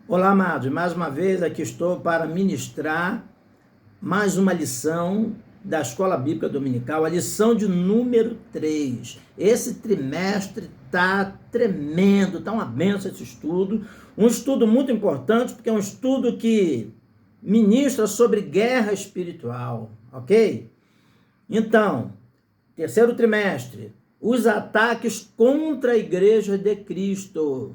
Olá, amados. Mais uma vez aqui estou para ministrar mais uma lição da Escola Bíblica Dominical, a lição de número 3. Esse trimestre está tremendo, está uma benção esse estudo. Um estudo muito importante, porque é um estudo que ministra sobre guerra espiritual, ok? Então, terceiro trimestre, os ataques contra a Igreja de Cristo.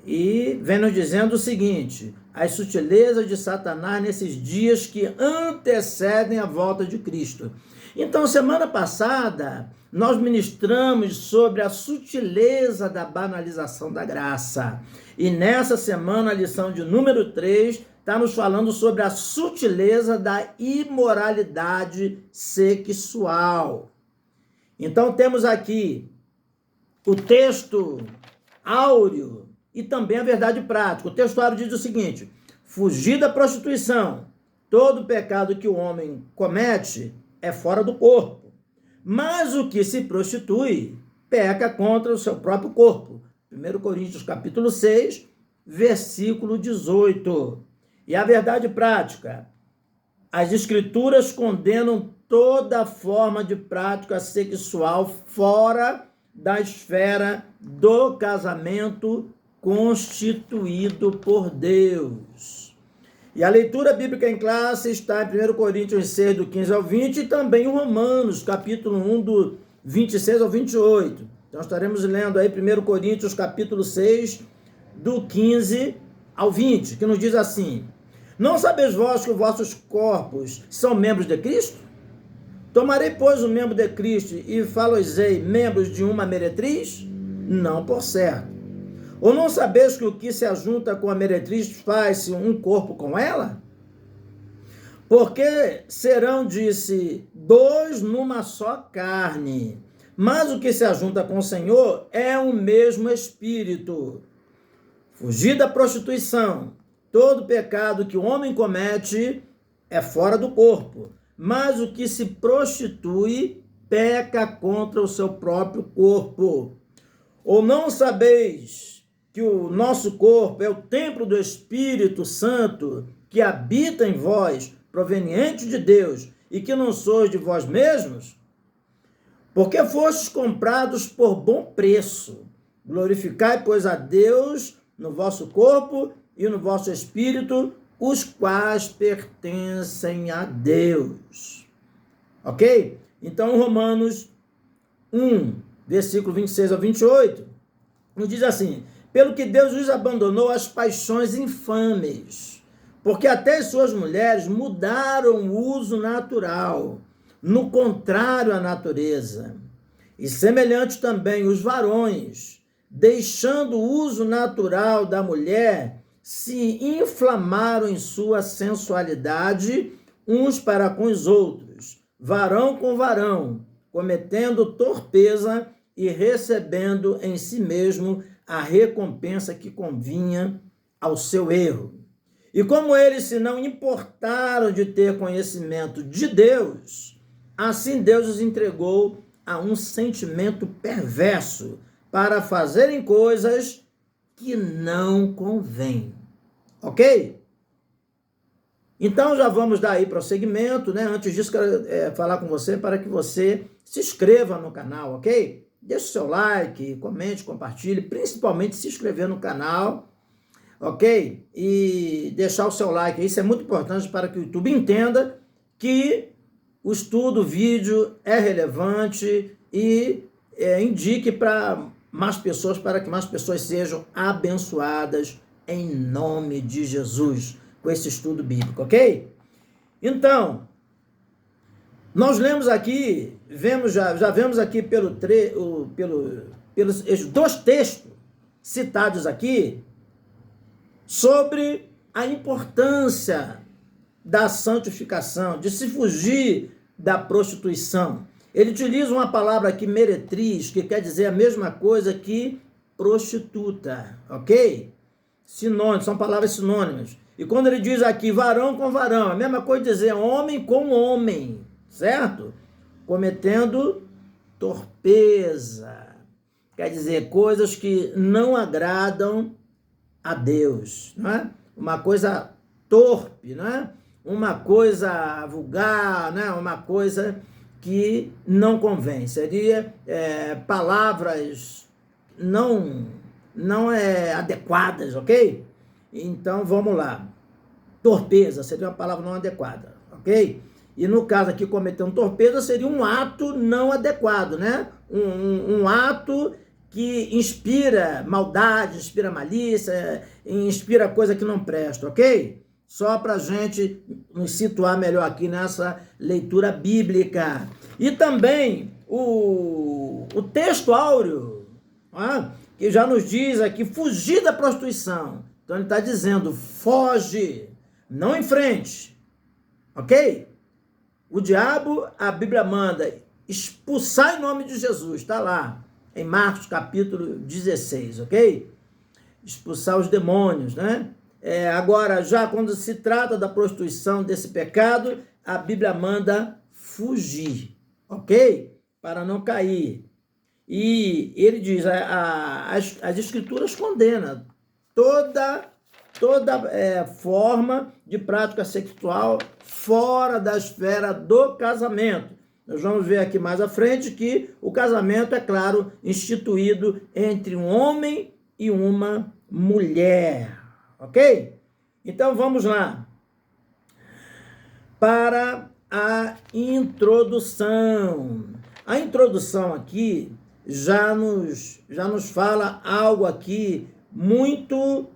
E vem nos dizendo o seguinte: as sutilezas de Satanás nesses dias que antecedem a volta de Cristo. Então, semana passada, nós ministramos sobre a sutileza da banalização da graça. E nessa semana, a lição de número 3 está nos falando sobre a sutileza da imoralidade sexual. Então, temos aqui o texto áureo e também a verdade prática. O textuário diz o seguinte: fugir da prostituição. Todo pecado que o homem comete é fora do corpo, mas o que se prostitui peca contra o seu próprio corpo. 1 Coríntios capítulo 6, versículo 18. E a verdade prática: as escrituras condenam toda forma de prática sexual fora da esfera do casamento constituído por Deus. E a leitura bíblica em classe está em 1 Coríntios 6, do 15 ao 20, e também em Romanos, capítulo 1, do 26 ao 28. Então estaremos lendo aí 1 Coríntios, capítulo 6, do 15 ao 20, que nos diz assim: não sabeis vós que os vossos corpos são membros de Cristo? Tomarei, pois, o membro de Cristo e faloisei membros de uma meretriz? Não, por certo. Ou não sabeis que o que se ajunta com a meretriz faz-se um corpo com ela? Porque serão, disse, dois numa só carne. Mas o que se ajunta com o Senhor é o mesmo Espírito. Fugir da prostituição. Todo pecado que o homem comete é fora do corpo, mas o que se prostitui peca contra o seu próprio corpo. Ou não sabeis que o nosso corpo é o templo do Espírito Santo, que habita em vós, proveniente de Deus, e que não sois de vós mesmos? Porque fostes comprados por bom preço. Glorificai, pois, a Deus no vosso corpo e no vosso espírito, os quais pertencem a Deus. Ok? Então, Romanos 1, versículo 26 ao 28, nos diz assim: pelo que Deus os abandonou às paixões infames, porque até as suas mulheres mudaram o uso natural, no contrário à natureza. E semelhante também os varões, deixando o uso natural da mulher, se inflamaram em sua sensualidade uns para com os outros, varão com varão, cometendo torpeza e recebendo em si mesmo a recompensa que convinha ao seu erro. E como eles se não importaram de ter conhecimento de Deus, assim Deus os entregou a um sentimento perverso para fazerem coisas que não convém. Ok? Então já vamos dar aí prosseguimento, né? Antes disso, quero falar com você para que você se inscreva no canal, ok? Deixe o seu like, comente, compartilhe, principalmente se inscrever no canal, ok? E deixar o seu like, isso é muito importante para que o YouTube entenda que o estudo, o vídeo é relevante e indique para mais pessoas, para que mais pessoas sejam abençoadas em nome de Jesus com esse estudo bíblico, ok? Então, nós lemos aqui, já vemos aqui pelos esses dois textos citados aqui, sobre a importância da santificação, de se fugir da prostituição. Ele utiliza uma palavra aqui, meretriz, que quer dizer a mesma coisa que prostituta, ok? Sinônimos, são palavras sinônimas. E quando ele diz aqui varão com varão, a mesma coisa dizer homem com homem, certo? Cometendo torpeza. Quer dizer, coisas que não agradam a Deus, não é? Uma coisa torpe, não é? Uma coisa vulgar, né? Uma coisa que não convém. Seria palavras não adequadas, ok? Então, vamos lá. Torpeza seria uma palavra não adequada, ok? E no caso aqui, cometer um torpeza seria um ato não adequado, né? Um ato que inspira maldade, inspira malícia, inspira coisa que não presta, ok? Só para a gente nos situar melhor aqui nessa leitura bíblica. E também o texto áureo, que já nos diz aqui, fugir da prostituição. Então ele está dizendo, foge, não enfrente, ok? O diabo, a Bíblia manda expulsar em nome de Jesus, está lá, em Marcos capítulo 16, ok? Expulsar os demônios, né? Agora, já quando se trata da prostituição, desse pecado, a Bíblia manda fugir, ok? Para não cair. E ele diz, as Escrituras condenam toda forma de prática sexual fora da esfera do casamento. Nós vamos ver aqui mais à frente que o casamento é, claro, instituído entre um homem e uma mulher, ok? Então vamos lá para a introdução. A introdução aqui já nos fala algo aqui muito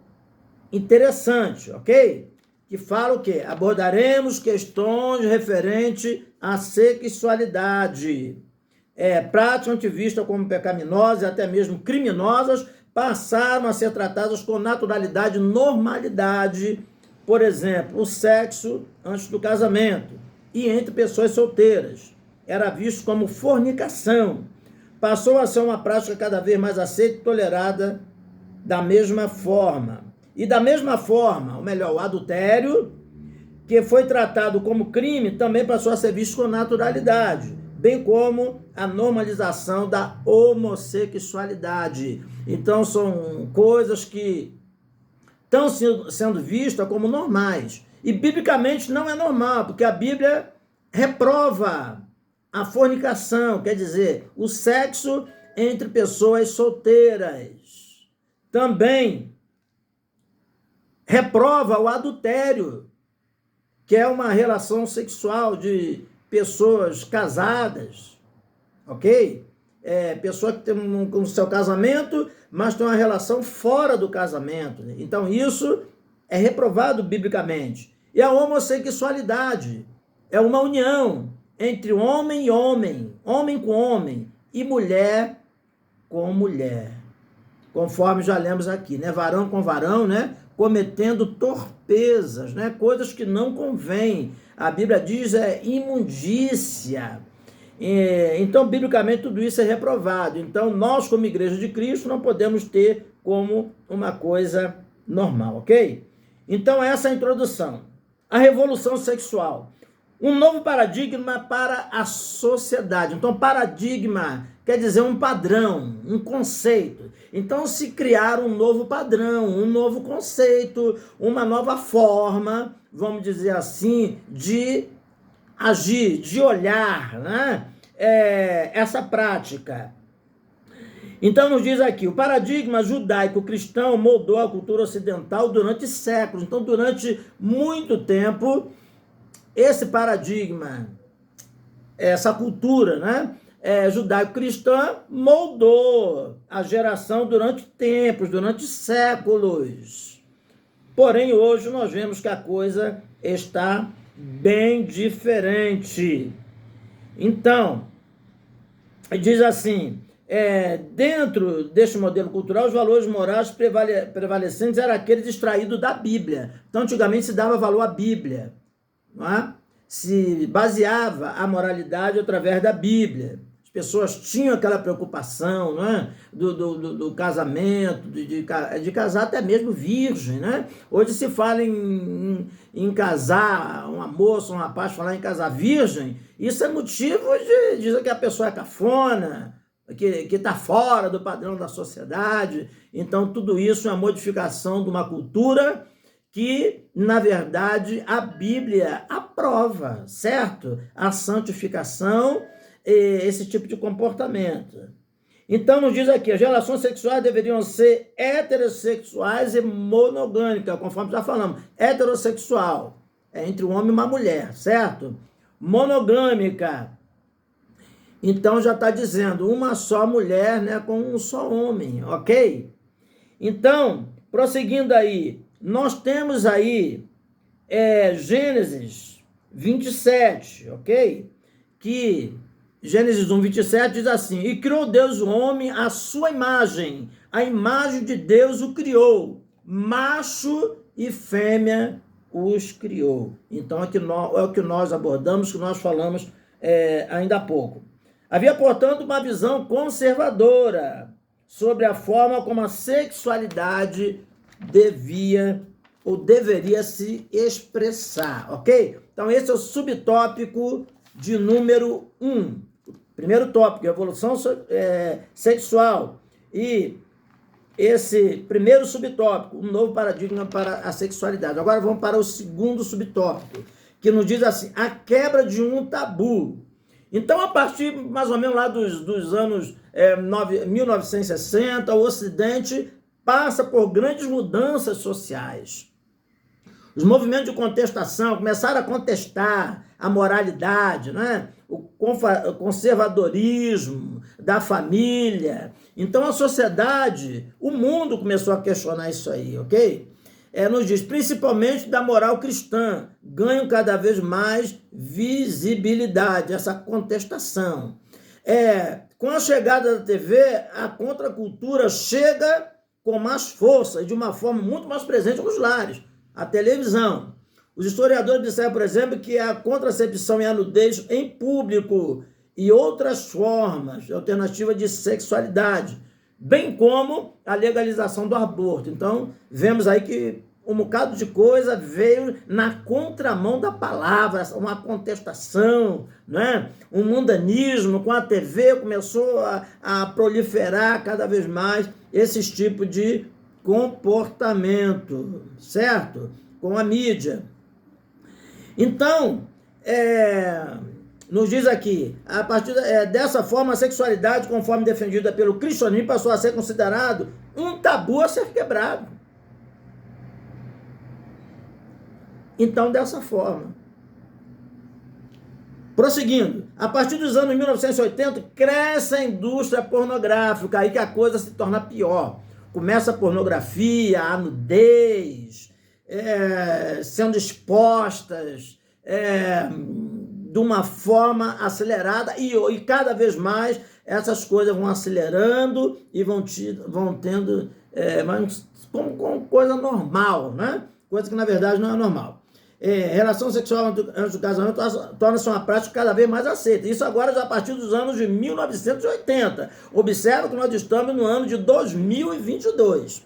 interessante, ok? Que fala o quê? Abordaremos questões referentes à sexualidade. Práticas antivistas como pecaminosas e até mesmo criminosas passaram a ser tratadas com naturalidade e normalidade. Por exemplo, o sexo antes do casamento e entre pessoas solteiras era visto como fornicação. Passou a ser uma prática cada vez mais aceita e tolerada da mesma forma. E da mesma forma, ou melhor, o adultério, que foi tratado como crime, também passou a ser visto com naturalidade, bem como a normalização da homossexualidade. Então, são coisas que estão sendo vistas como normais. E, biblicamente, não é normal, porque a Bíblia reprova a fornicação, quer dizer, o sexo entre pessoas solteiras. Também reprova o adultério, que é uma relação sexual de pessoas casadas, ok? Pessoa que tem um seu casamento, mas tem uma relação fora do casamento. Então isso é reprovado biblicamente. E a homossexualidade é uma união entre homem e homem, homem com homem, e mulher com mulher. Conforme já lemos aqui, né? Varão com varão, né? Cometendo torpezas, né? Coisas que não convêm. A Bíblia diz imundícia. Então, biblicamente, tudo isso é reprovado. Então, nós, como Igreja de Cristo, não podemos ter como uma coisa normal, ok? Então, essa é a introdução. A revolução sexual. Um novo paradigma para a sociedade. Então, paradigma quer dizer um padrão, um conceito. Então, se criar um novo padrão, um novo conceito, uma nova forma, vamos dizer assim, de agir, de olhar, né? Essa prática. Então, nos diz aqui, o paradigma judaico-cristão moldou a cultura ocidental durante séculos. Então, durante muito tempo, esse paradigma, essa cultura, né, judaico-cristã moldou a geração durante tempos, durante séculos. Porém, hoje nós vemos que a coisa está bem diferente. Então, diz assim, dentro deste modelo cultural, os valores morais prevalecentes eram aqueles extraídos da Bíblia. Então, antigamente se dava valor à Bíblia, não é? Se baseava a moralidade através da Bíblia. As pessoas tinham aquela preocupação, não é? do casamento, de casar até mesmo virgem, né? Hoje se fala em casar, uma moça, um rapaz falar em casar virgem, isso é motivo de dizer que a pessoa é cafona, que está fora do padrão da sociedade. Então, tudo isso é a modificação de uma cultura que, na verdade, a Bíblia aprova, certo? A santificação, esse tipo de comportamento. Então, nos diz aqui, as relações sexuais deveriam ser heterossexuais e monogâmicas, conforme já falamos. Heterossexual é entre um homem e uma mulher, certo? Monogâmica, então já está dizendo uma só mulher, né, com um só homem, ok? Então, prosseguindo aí, nós temos aí Gênesis 27, ok? Que Gênesis 1, 27 diz assim: e criou Deus o homem à sua imagem, a imagem de Deus o criou, macho e fêmea os criou. Então é o que nós abordamos, que nós falamos ainda há pouco. Havia, portanto, uma visão conservadora sobre a forma como a sexualidade devia ou deveria se expressar, ok? Então esse é o subtópico de número 1. Primeiro tópico, evolução sexual. E esse primeiro subtópico, um novo paradigma para a sexualidade. Agora vamos para o segundo subtópico, que nos diz assim, a quebra de um tabu. Então, a partir mais ou menos lá dos anos 1960, o Ocidente passa por grandes mudanças sociais. Os movimentos de contestação começaram a contestar a moralidade, né? O conservadorismo da família. Então a sociedade, o mundo começou a questionar isso aí, ok? Nos diz, principalmente da moral cristã, ganham cada vez mais visibilidade, essa contestação. Com a chegada da TV, a contracultura chega com mais força e de uma forma muito mais presente nos lares. A televisão. Os historiadores disseram, por exemplo, que a contracepção e a nudez em público e outras formas de alternativa de sexualidade, bem como a legalização do aborto. Então, vemos aí que um bocado de coisa veio na contramão da palavra, uma contestação, né? Um mundanismo. Com a TV começou a proliferar cada vez mais esses tipos de comportamento, certo? Com a mídia. Então, nos diz aqui, a partir dessa forma, a sexualidade, conforme defendida pelo cristianismo, passou a ser considerado um tabu a ser quebrado. Então, dessa forma. Prosseguindo, a partir dos anos 1980, cresce a indústria pornográfica, aí que a coisa se torna pior. Começa a pornografia, a nudez, sendo expostas de uma forma acelerada e cada vez mais essas coisas vão acelerando e vão tendo como coisa normal, né? Coisa que na verdade não é normal. Relação sexual antes do casamento torna-se uma prática cada vez mais aceita. Isso agora já a partir dos anos de 1980. Observa que nós estamos no ano de 2022.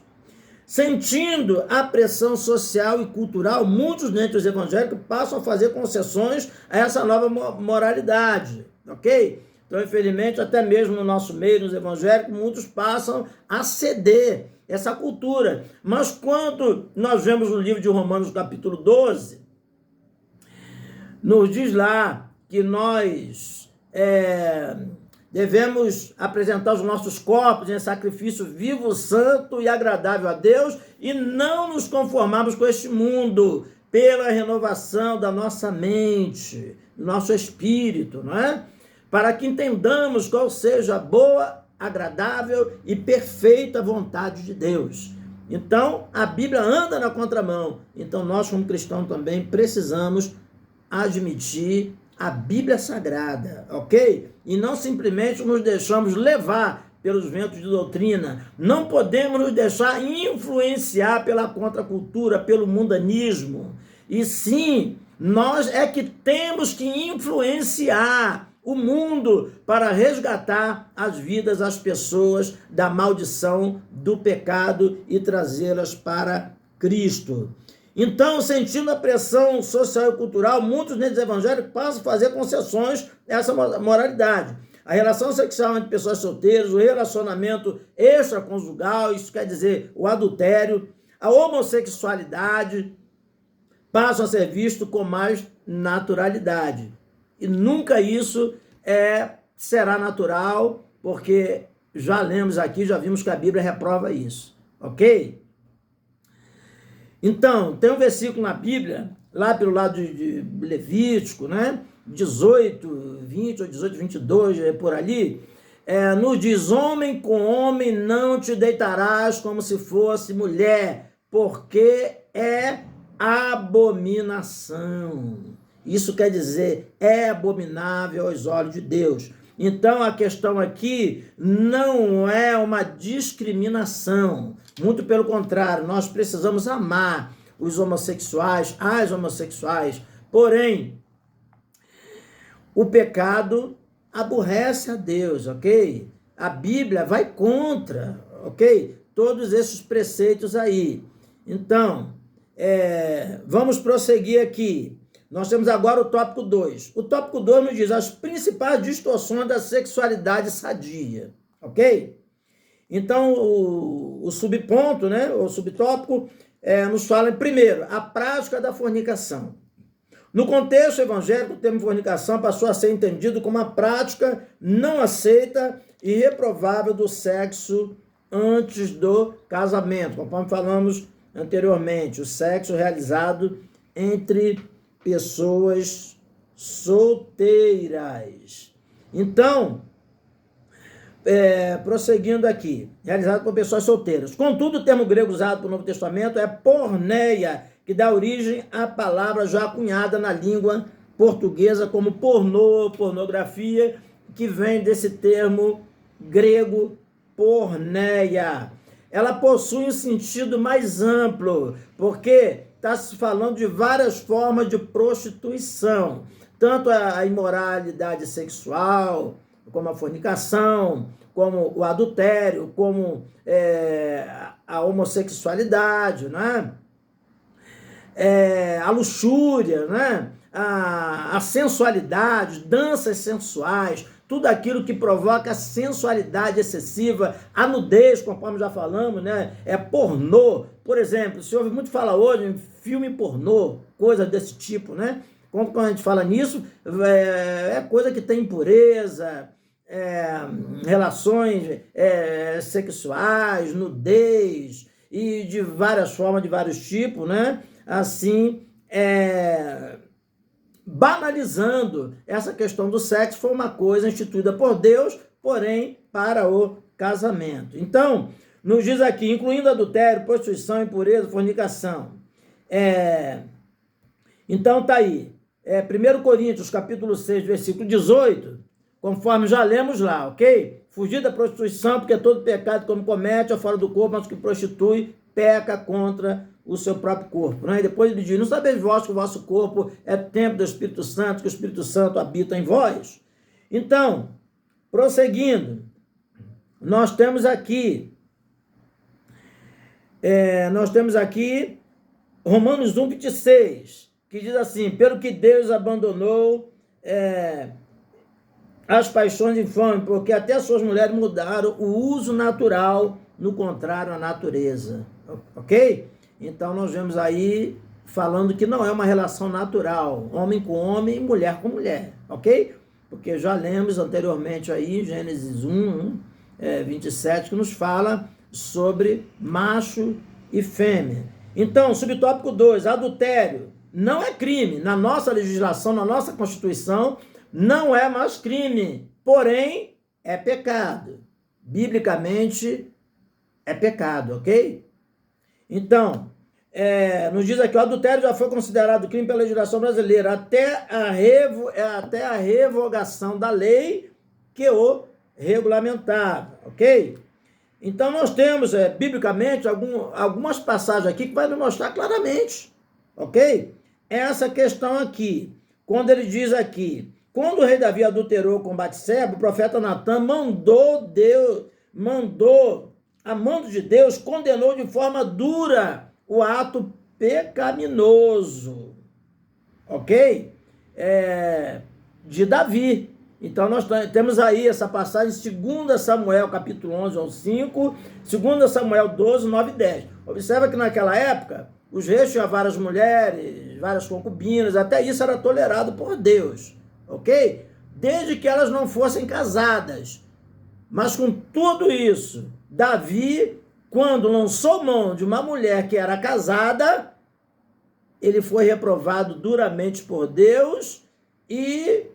Sentindo a pressão social e cultural, muitos dentre os evangélicos passam a fazer concessões a essa nova moralidade, ok? Então, infelizmente, até mesmo no nosso meio, nos evangélicos, muitos passam a ceder essa cultura. Mas quando nós vemos no livro de Romanos, capítulo 12, nos diz lá que nós devemos apresentar os nossos corpos em sacrifício vivo, santo e agradável a Deus e não nos conformarmos com este mundo pela renovação da nossa mente, do nosso espírito, não é? Para que entendamos qual seja a boa, agradável e perfeita vontade de Deus. Então, a Bíblia anda na contramão. Então, nós, como cristãos, também precisamos admitir a Bíblia Sagrada, ok? E não simplesmente nos deixamos levar pelos ventos de doutrina. Não podemos nos deixar influenciar pela contracultura, pelo mundanismo. E sim, nós é que temos que influenciar o mundo para resgatar as vidas, as pessoas da maldição, do pecado e trazê-las para Cristo. Então, sentindo a pressão social e cultural, muitos negros evangélicos passam a fazer concessões a essa moralidade. A relação sexual entre pessoas solteiras, o relacionamento extraconjugal, isso quer dizer o adultério, a homossexualidade, passam a ser vistos com mais naturalidade. E nunca isso será natural, porque já lemos aqui, já vimos que a Bíblia reprova isso, ok? Então, tem um versículo na Bíblia, lá pelo lado de Levítico, né? 18, 20 ou 18, 22, por ali, nos diz: homem com homem não te deitarás como se fosse mulher, porque é abominação. Isso quer dizer, é abominável aos olhos de Deus. Então, a questão aqui não é uma discriminação. Muito pelo contrário, nós precisamos amar os homossexuais, as homossexuais. Porém, o pecado aborrece a Deus, ok? A Bíblia vai contra, ok? Todos esses preceitos aí. Então, vamos prosseguir aqui. Nós temos agora o tópico 2. O tópico 2 nos diz as principais distorções da sexualidade sadia, ok? Então, o subponto, né, o subtópico, nos fala, primeiro, a prática da fornicação. No contexto evangélico, o termo fornicação passou a ser entendido como uma prática não aceita e reprovável do sexo antes do casamento, conforme falamos anteriormente, o sexo realizado entre pessoas solteiras. Então, prosseguindo aqui, realizado por pessoas solteiras. Contudo, o termo grego usado pelo Novo Testamento é porneia, que dá origem à palavra já cunhada na língua portuguesa como pornô, pornografia, que vem desse termo grego porneia. Ela possui um sentido mais amplo, porque está se falando de várias formas de prostituição, tanto a imoralidade sexual, como a fornicação, como o adultério, como a homossexualidade, né? A luxúria, né? A sensualidade, danças sensuais, tudo aquilo que provoca sensualidade excessiva, a nudez, conforme já falamos, né? Pornô. Por exemplo, se ouve muito falar hoje em filme pornô, coisa desse tipo, né? Quando a gente fala nisso, é coisa que tem impureza, relações sexuais, nudez, e de várias formas, de vários tipos, né? Assim, banalizando essa questão do sexo, foi uma coisa instituída por Deus, porém para o casamento. Então, nos diz aqui, incluindo adultério, prostituição, impureza, fornicação. Então tá aí, 1 Coríntios, capítulo 6, versículo 18, conforme já lemos lá, ok? Fugir da prostituição, porque todo pecado como comete é fora do corpo, mas que prostitui, peca contra o seu próprio corpo, né? E depois ele diz: não sabeis vós que o vosso corpo é templo do Espírito Santo, que o Espírito Santo habita em vós? Então, prosseguindo, nós temos aqui Romanos 1, 26, que diz assim: pelo que Deus abandonou as paixões infames, porque até as suas mulheres mudaram o uso natural, no contrário à natureza, ok? Então, nós vemos aí falando que não é uma relação natural, homem com homem e mulher com mulher, ok? Porque já lemos anteriormente aí, Gênesis 1, 27, que nos fala sobre macho e fêmea. Então, subtópico 2, adultério. Não é crime. Na nossa legislação, na nossa Constituição, não é mais crime. Porém, é pecado. Biblicamente, é pecado, ok? Então, nos diz aqui, o adultério já foi considerado crime pela legislação brasileira até a revogação da lei que o regulamentava, ok? Então, nós temos, biblicamente, algumas passagens aqui que vai nos mostrar claramente, ok? Essa questão aqui, quando ele diz aqui, quando o rei Davi adulterou com Batseba, o profeta Natan mandou, a mando de Deus, condenou de forma dura o ato pecaminoso, ok? De Davi. Então nós temos aí essa passagem em 2 Samuel, capítulo 11, ao 5, 2 Samuel 12, 9 e 10. Observa que naquela época, os reis tinham várias mulheres, várias concubinas, até isso era tolerado por Deus, ok? Desde que elas não fossem casadas. Mas com tudo isso, Davi, quando lançou mão de uma mulher que era casada, ele foi reprovado duramente por Deus e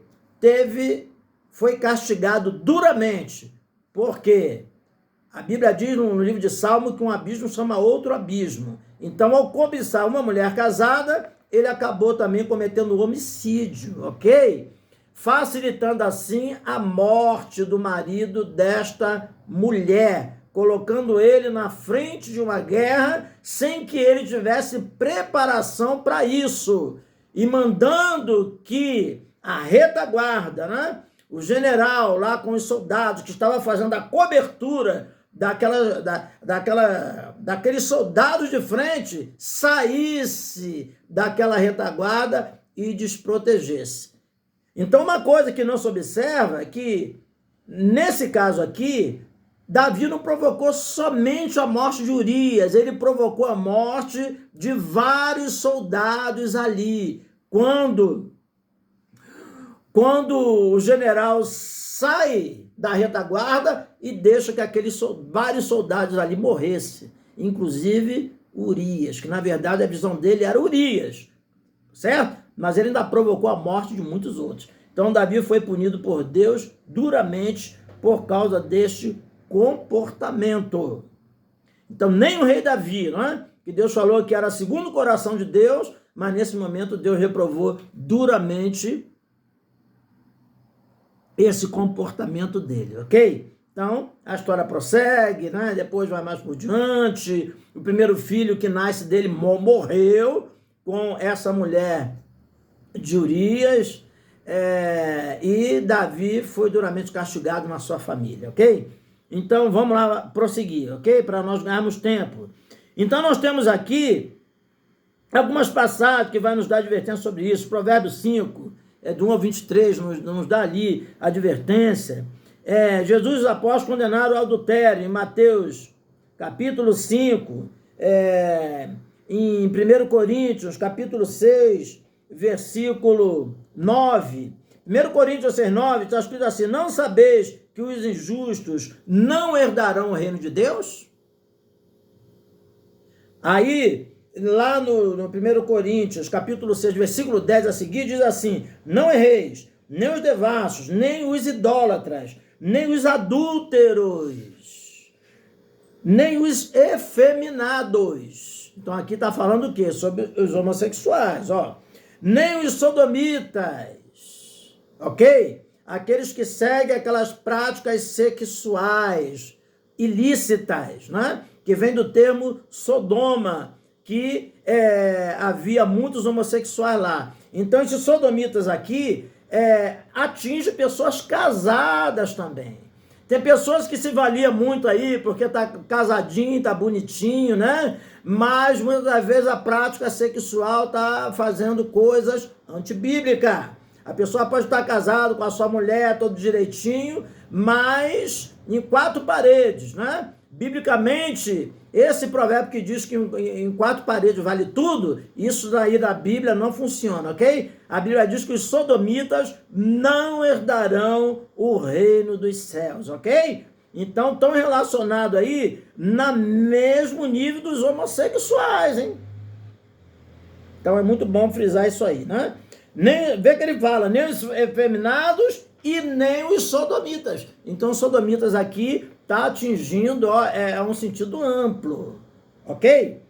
foi castigado duramente. Por quê? A Bíblia diz no livro de Salmo que um abismo chama outro abismo. Então, ao cobiçar uma mulher casada, ele acabou também cometendo homicídio, ok? Facilitando assim a morte do marido desta mulher, colocando ele na frente de uma guerra sem que ele tivesse preparação para isso, e mandando que a retaguarda, né, o general lá com os soldados que estava fazendo a cobertura daqueles soldados de frente, saísse daquela retaguarda e desprotegesse. Então, uma coisa que não se observa é que, nesse caso aqui, Davi não provocou somente a morte de Urias, ele provocou a morte de vários soldados ali. Quando o general sai da retaguarda e deixa que vários soldados ali morressem, inclusive Urias, que na verdade a visão dele era Urias, certo? Mas ele ainda provocou a morte de muitos outros. Então Davi foi punido por Deus duramente por causa deste comportamento. Então nem o rei Davi, não é? Que Deus falou que era segundo o coração de Deus, mas nesse momento Deus reprovou duramente esse comportamento dele, ok? Então, a história prossegue, né? Depois vai mais por diante. O primeiro filho que nasce dele morreu com essa mulher de Urias, e Davi foi duramente castigado na sua família, ok? Então, vamos lá prosseguir, ok? Para nós ganharmos tempo. Então, nós temos aqui algumas passagens que vai nos dar advertência sobre isso. Provérbios 5, do 1 ao 23, nos dá ali a advertência. Jesus e os apóstolos condenaram o adultério em Mateus, capítulo 5, em 1 Coríntios, capítulo 6, versículo 9. 1 Coríntios 6, 9, está escrito assim: não sabeis que os injustos não herdarão o reino de Deus? Aí, lá no 1 Coríntios, capítulo 6, versículo 10 a seguir, diz assim: não erreis, nem os devassos, nem os idólatras, nem os adúlteros, nem os efeminados. Então aqui está falando o quê? Sobre os homossexuais, ó. Nem os sodomitas, ok? Aqueles que seguem aquelas práticas sexuais ilícitas, né? Que vem do termo Sodoma, que havia muitos homossexuais lá. Então, esses sodomitas aqui atingem pessoas casadas também. Tem pessoas que se valiam muito aí, porque tá casadinho, tá bonitinho, né? Mas, muitas das vezes, a prática sexual tá fazendo coisas antibíblicas. A pessoa pode estar casada com a sua mulher, todo direitinho, mas em 4 paredes, né? Biblicamente, esse provérbio que diz que em 4 paredes vale tudo, isso daí da Bíblia não funciona, ok? A Bíblia diz que os sodomitas não herdarão o reino dos céus, ok? Então, estão relacionados aí no mesmo nível dos homossexuais, hein? Então, é muito bom frisar isso aí, né? Vê que ele fala, nem os efeminados e nem os sodomitas. Então, os sodomitas aqui está atingindo um sentido amplo, ok?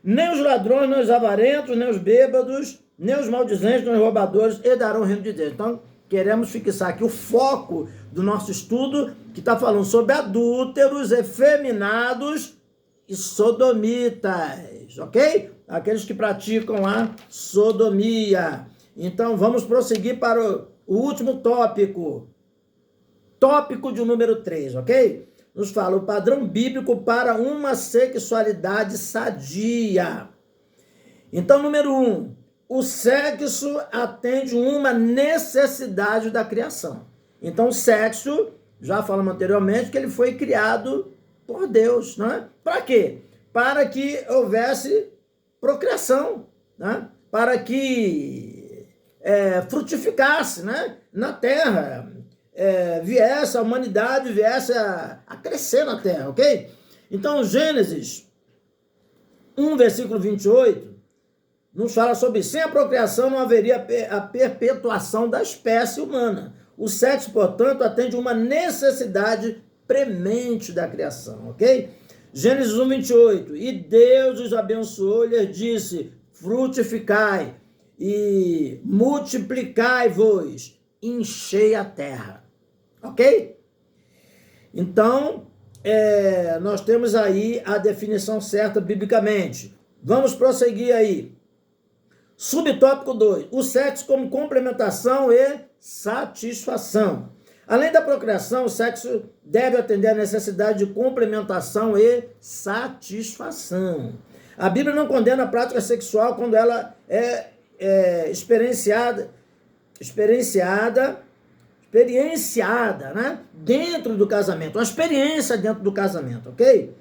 Nem os ladrões, nem os avarentos, nem os bêbados, nem os maldizentes, nem os roubadores herdarão o reino de Deus. Então, queremos fixar aqui o foco do nosso estudo, que está falando sobre adúlteros, efeminados e sodomitas, ok? Aqueles que praticam a sodomia. Então, vamos prosseguir para o último tópico. Tópico de número 3, ok? Nos fala o padrão bíblico para uma sexualidade sadia. Então, número 1, o sexo atende uma necessidade da criação. Então, o sexo, já falamos anteriormente, que ele foi criado por Deus, né? Para quê? Para que houvesse procriação, né? Para que frutificasse, né? Na terra, viesse a humanidade, viesse a crescer na terra, ok? Então, Gênesis 1, versículo 28, nos fala sobre sem a procriação não haveria a perpetuação da espécie humana. O sexo, portanto, atende uma necessidade premente da criação, ok? Gênesis 1, 28. E Deus os abençoou e lhes disse: frutificai e multiplicai-vos, enchei a terra, ok? Então, nós temos aí a definição certa biblicamente. Vamos prosseguir aí. Subtópico 2. O sexo como complementação e satisfação. Além da procriação, o sexo deve atender à necessidade de complementação e satisfação. A Bíblia não condena a prática sexual quando ela é experienciada, né? Dentro do casamento. Uma experiência dentro do casamento, ok?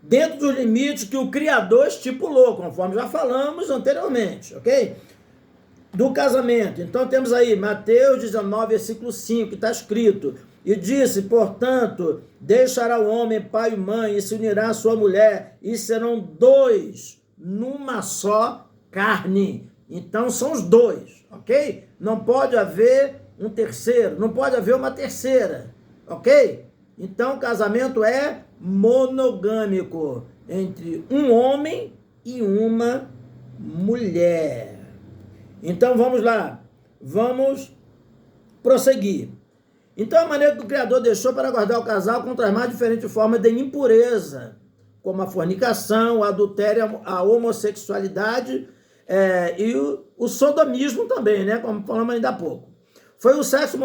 Dentro dos limites que o Criador estipulou, conforme já falamos anteriormente, ok? Do casamento. Então temos aí Mateus 19, versículo 5, que está escrito: e disse, portanto, deixará o homem pai e mãe e se unirá à sua mulher e serão dois numa só carne. Então são os dois, ok? Não pode haver um terceiro, não pode haver uma terceira, ok? Então o casamento é monogâmico entre um homem e uma mulher. Então vamos lá, vamos prosseguir. Então a maneira que o Criador deixou para guardar o casal contra as mais diferentes formas de impureza, como a fornicação, o adultério, a homossexualidade e o sodomismo também, né? Como falamos ainda há pouco. Foi o sexo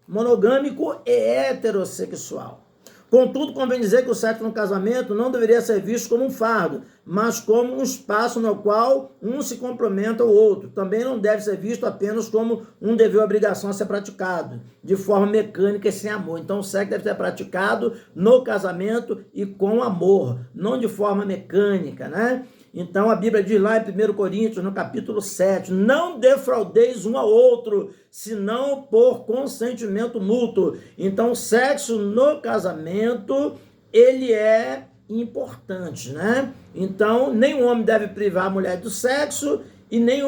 monogâmico e heterossexual. Contudo, convém dizer que o sexo no casamento não deveria ser visto como um fardo, mas como um espaço no qual um se complementa ao outro. Também não deve ser visto apenas como um dever ou obrigação a ser praticado, de forma mecânica e sem amor. Então, o sexo deve ser praticado no casamento e com amor, não de forma mecânica, né? Então, a Bíblia diz lá em 1 Coríntios, no capítulo 7, não defraudeis um ao outro, senão por consentimento mútuo. Então, o sexo no casamento, ele é importante, né? Então, nem o homem deve privar a mulher do sexo e nem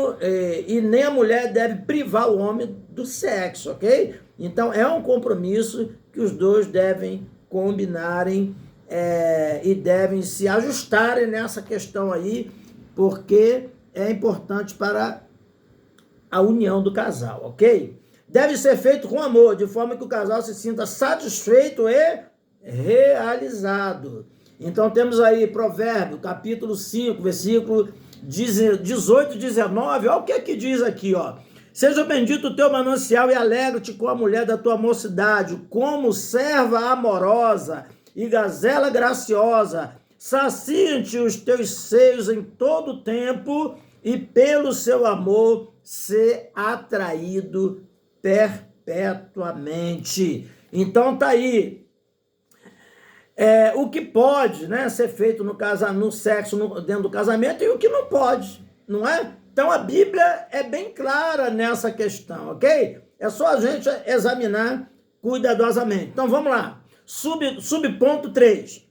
a mulher deve privar o homem do sexo, ok? Então, é um compromisso que os dois devem combinarem e devem se ajustarem nessa questão aí, porque é importante para a união do casal, ok? Deve ser feito com amor, de forma que o casal se sinta satisfeito e realizado. Então temos aí Provérbio, capítulo 5, versículo 18 e 19, olha o que é que diz aqui, ó. Seja bendito o teu manancial e alegre-te com a mulher da tua mocidade, como serva amorosa e gazela graciosa, sacia-te os teus seios em todo o tempo e pelo seu amor ser atraído perpetuamente. Então tá aí o que pode, né, ser feito no sexo dentro do casamento e o que não pode, não é? Então a Bíblia é bem clara nessa questão, ok? É só a gente examinar cuidadosamente. Então vamos lá. Subponto 3.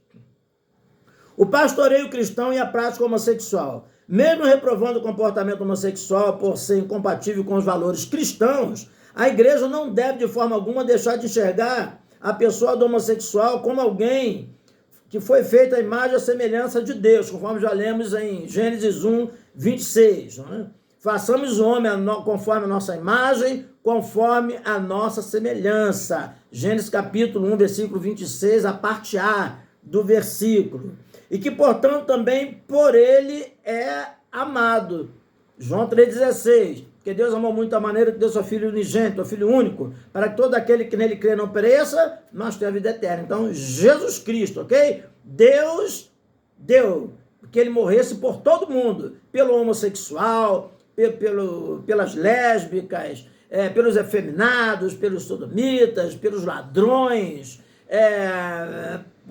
O pastoreio cristão e a prática homossexual. Mesmo reprovando o comportamento homossexual por ser incompatível com os valores cristãos, a igreja não deve de forma alguma deixar de enxergar a pessoa do homossexual como alguém que foi feito à imagem e à semelhança de Deus, conforme já lemos em Gênesis 1, 26. Né? Façamos o homem conforme a nossa imagem, conforme a nossa semelhança. Gênesis capítulo 1, versículo 26, a parte A do versículo. E que, portanto, também por ele é amado. João 3,16. Porque Deus amou muito a maneira que deu seu Filho unigênito, o Filho único, para que todo aquele que nele crê não pereça, mas tenha a vida eterna. Então, Jesus Cristo, ok? Deus deu que ele morresse por todo mundo, pelo homossexual, pelas lésbicas, pelos efeminados, pelos sodomitas, pelos ladrões,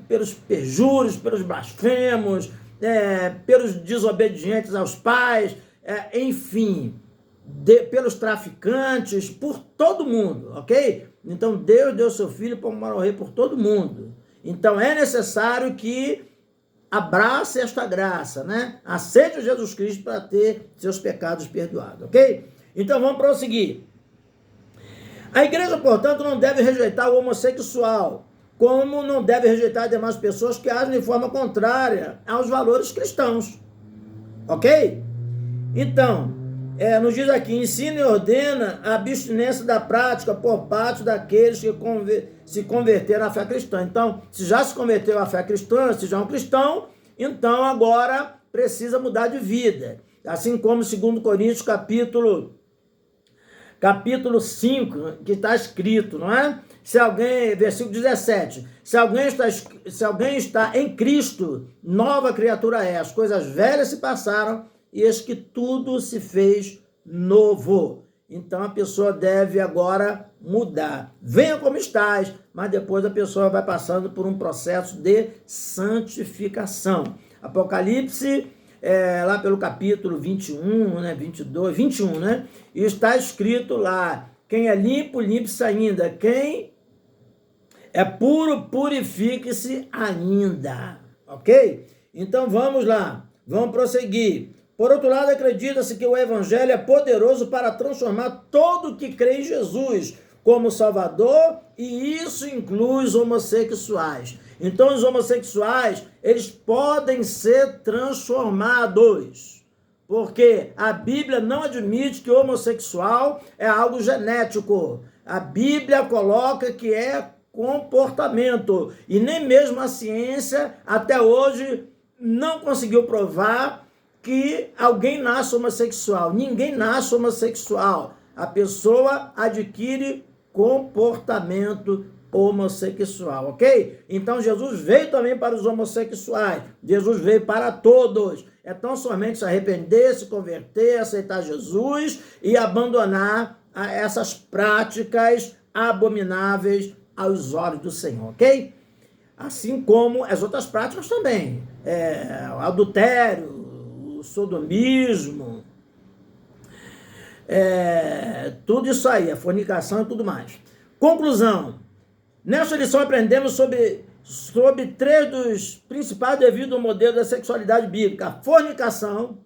pelos perjúrios, pelos blasfemos, pelos desobedientes aos pais, enfim, pelos traficantes, por todo mundo, ok? Então Deus deu seu Filho para morrer por todo mundo. Então é necessário que abrace esta graça, né? Aceite Jesus Cristo para ter seus pecados perdoados, ok? Então vamos prosseguir. A igreja, portanto, não deve rejeitar o homossexual, como não deve rejeitar demais pessoas que agem de forma contrária aos valores cristãos, ok? Então, nos diz aqui, ensina e ordena a abstinência da prática por parte daqueles que se converteram à fé cristã. Então, se já se converteu à fé cristã, se já é um cristão, então agora precisa mudar de vida. Assim como 2 Coríntios capítulo 5, que está escrito, não é? Se alguém, versículo 17, se alguém está em Cristo, nova criatura é, as coisas velhas se passaram, e eis que tudo se fez novo. Então a pessoa deve agora mudar. Venha como estás, mas depois a pessoa vai passando por um processo de santificação. Apocalipse, lá pelo capítulo 21, né, 22, 21, né? E está escrito lá, quem é limpo, limpe-se ainda. Quem é puro, purifique-se ainda. Ok? Então vamos lá, vamos prosseguir. Por outro lado, acredita-se que o Evangelho é poderoso para transformar todo que crê em Jesus como Salvador, e isso inclui os homossexuais. Então, os homossexuais, eles podem ser transformados, porque a Bíblia não admite que o homossexual é algo genético. A Bíblia coloca que é comportamento, e nem mesmo a ciência, até hoje, não conseguiu provar que alguém nasce homossexual. Ninguém nasce homossexual. A pessoa adquire comportamento homossexual, ok? Então Jesus veio também para os homossexuais. Jesus veio para todos. É tão somente se arrepender, se converter, aceitar Jesus e abandonar essas práticas abomináveis aos olhos do Senhor, ok? Assim como as outras práticas também. O adultério, o sodomismo, tudo isso aí, a fornicação e tudo mais. Conclusão. Nesta lição aprendemos sobre 3 dos principais devido ao modelo da sexualidade bíblica: a fornicação,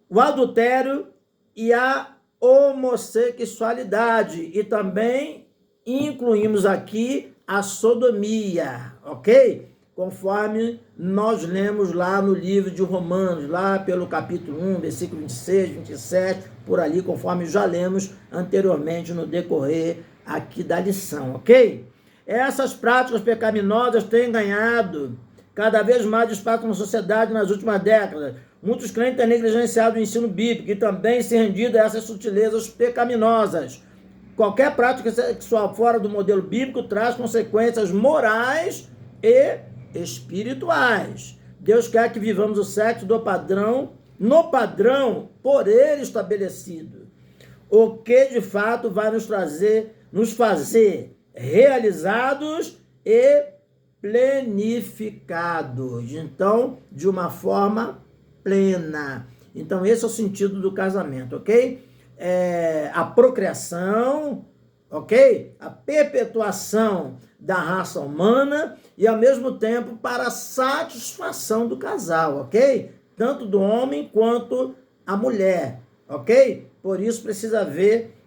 o adultério e a homossexualidade. E também incluímos aqui a sodomia, ok? Conforme nós lemos lá no livro de Romanos, lá pelo capítulo 1, versículo 26, 27, por ali, conforme já lemos anteriormente no decorrer aqui da lição, ok? Essas práticas pecaminosas têm ganhado cada vez mais espaço na sociedade nas últimas décadas. Muitos crentes têm negligenciado o ensino bíblico e também se rendido a essas sutilezas pecaminosas. Qualquer prática sexual fora do modelo bíblico traz consequências morais e espirituais. Deus quer que vivamos o sexo no padrão por ele estabelecido, o que de fato vai nos fazer realizados e plenificados. Então, de uma forma plena. Então, esse é o sentido do casamento, ok? A procriação, ok? A perpetuação da raça humana e, ao mesmo tempo, para a satisfação do casal, ok? Tanto do homem quanto a mulher, ok? Por isso precisa haver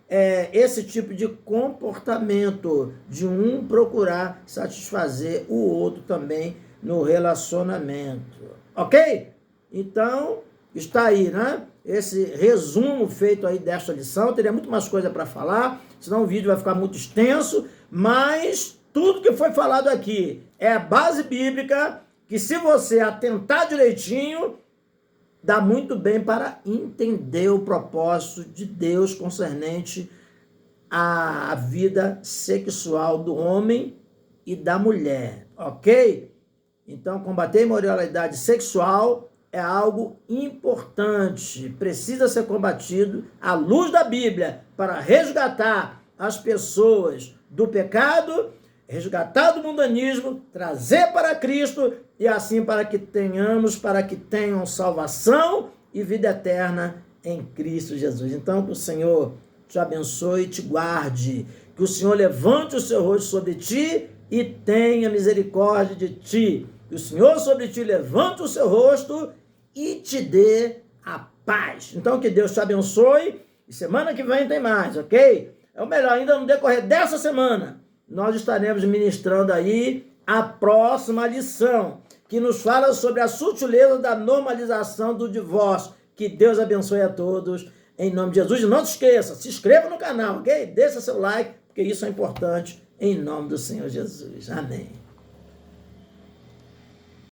esse tipo de comportamento, de um procurar satisfazer o outro também no relacionamento, ok? Então, está aí, né? Esse resumo feito aí desta lição. Teria muito mais coisa para falar, senão o vídeo vai ficar muito extenso, mas tudo que foi falado aqui é a base bíblica que, se você atentar direitinho, dá muito bem para entender o propósito de Deus concernente à vida sexual do homem e da mulher, ok? Então, combater a imoralidade sexual é algo importante, precisa ser combatido à luz da Bíblia para resgatar as pessoas do pecado, resgatar do mundanismo, trazer para Cristo e assim para que tenham salvação e vida eterna em Cristo Jesus. Então, que o Senhor te abençoe e te guarde, que o Senhor levante o seu rosto sobre ti e tenha misericórdia de ti, que o Senhor sobre ti levante o seu rosto e te dê a paz. Então, que Deus te abençoe e semana que vem tem mais, ok? É o melhor, ainda no decorrer dessa semana, nós estaremos ministrando aí a próxima lição, que nos fala sobre a sutileza da normalização do divórcio. Que Deus abençoe a todos, em nome de Jesus. E não se esqueça, se inscreva no canal, ok? Deixa seu like, porque isso é importante, em nome do Senhor Jesus. Amém.